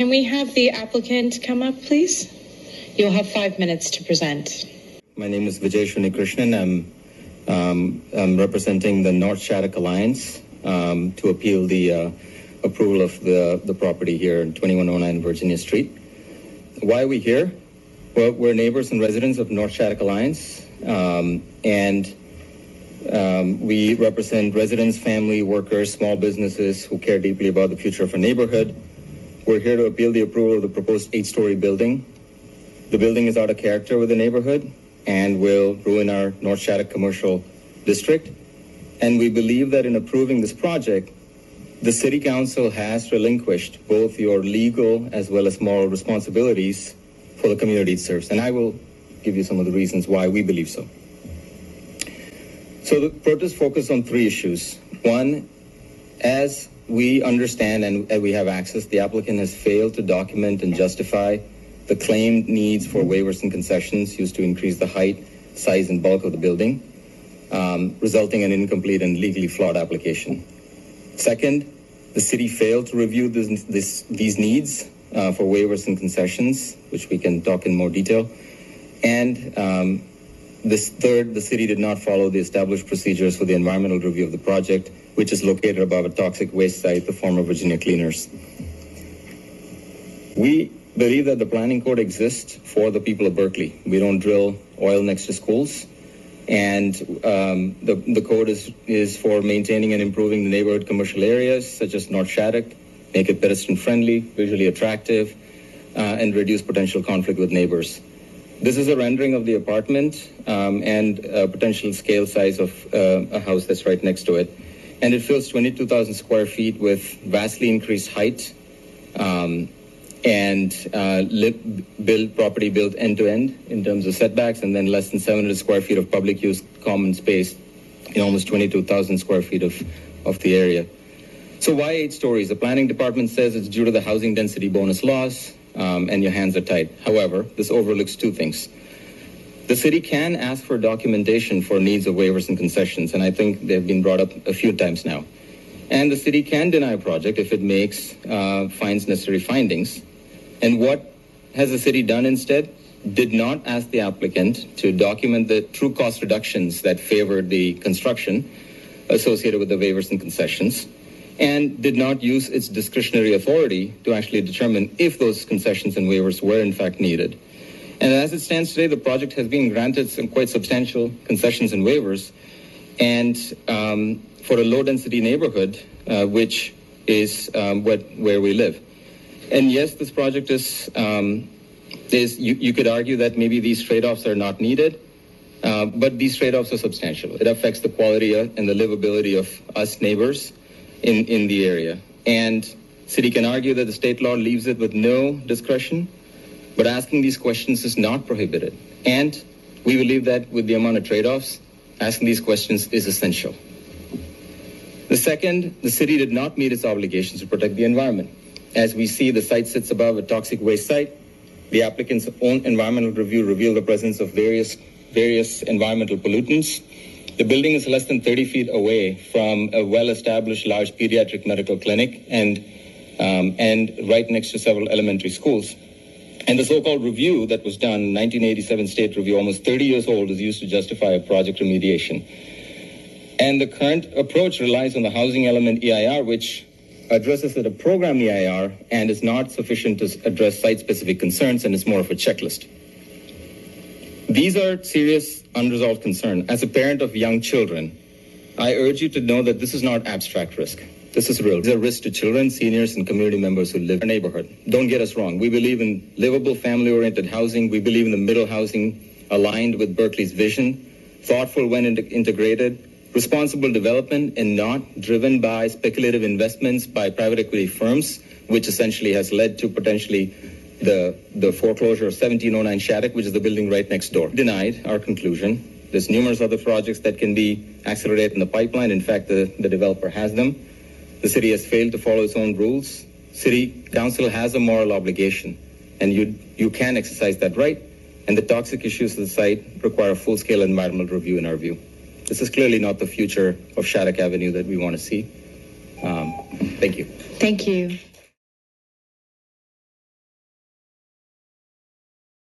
Can we have the applicant come up, please? You'll have 5 minutes to present. My name is Vijay Shunikrishnan. I'm representing the North Shattuck Alliance to appeal the approval of the property here in 2109 Virginia Street. Why are we here? Well, we're neighbors and residents of North Shattuck Alliance, and we represent residents, family, workers, small businesses who care deeply about the future of our neighborhood. We're here to appeal the approval of the proposed 8-story building. The building is out of character with the neighborhood and will ruin our North Shattuck commercial district. And we believe that in approving this project, the City Council has relinquished both your legal as well as moral responsibilities for the community it serves. And I will give you some of the reasons why we believe so. So the protest focused on 3 issues. One, as we understand and we have access, the applicant has failed to document and justify the claimed needs for waivers and concessions used to increase the height, size, and bulk of the building, resulting in an incomplete and legally flawed application. Second, the city failed to review these needs for waivers and concessions, which we can talk in more detail. And third, the city did not follow the established procedures for the environmental review of the project, which is located above a toxic waste site, the former Virginia Cleaners. We believe that the planning code exists for the people of Berkeley. We don't drill oil next to schools. And the code is for maintaining and improving the neighborhood commercial areas, such as North Shattuck, make it pedestrian-friendly, visually attractive, and reduce potential conflict with neighbors. This is a rendering of the apartment and a potential scale size of a house that's right next to it. And it fills 22,000 square feet with vastly increased height and property built end-to-end in terms of setbacks, and then less than 700 square feet of public use common space in almost 22,000 square feet of the area. So why 8 stories? The planning department says it's due to the housing density bonus laws, and your hands are tied. However, this overlooks 2 things. The city can ask for documentation for needs of waivers and concessions, and I think they've been brought up a few times now. And the city can deny a project if it finds necessary findings. And what has the city done instead? Did not ask the applicant to document the true cost reductions that favored the construction associated with the waivers and concessions, and did not use its discretionary authority to actually determine if those concessions and waivers were in fact needed. And as it stands today, the project has been granted some quite substantial concessions and waivers, and for a low-density neighborhood, which is where we live. And yes, this project you could argue that maybe these trade-offs are not needed, but these trade-offs are substantial. It affects the quality and the livability of us neighbors in the area. And city can argue that the state law leaves it with no discretion, but asking these questions is not prohibited. And we believe that with the amount of trade-offs, asking these questions is essential. The second, the city did not meet its obligations to protect the environment. As we see, the site sits above a toxic waste site. The applicant's own environmental review revealed the presence of various environmental pollutants. The building is less than 30 feet away from a well-established large pediatric medical clinic and right next to several elementary schools. And the so-called review that was done, 1987 state review, almost 30 years old, is used to justify a project remediation. And the current approach relies on the housing element EIR, which addresses at a program EIR and is not sufficient to address site-specific concerns, and is more of a checklist. These are serious unresolved concerns. As a parent of young children, I urge you to know that this is not abstract risk. This is real. It's a risk to children, seniors, and community members who live in our neighborhood. Don't get us wrong. We believe in livable, family-oriented housing. We believe in the middle housing aligned with Berkeley's vision, thoughtful when integrated, responsible development, and not driven by speculative investments by private equity firms, which essentially has led to potentially the foreclosure of 1709 Shattuck, which is the building right next door. Denied our conclusion. There's numerous other projects that can be accelerated in the pipeline. In fact, the developer has them. The city has failed to follow its own rules. City council has a moral obligation, and you can exercise that right. And the toxic issues of the site require a full-scale environmental review in our view. This is clearly not the future of Shattuck Avenue that we want to see. Thank you. Thank you.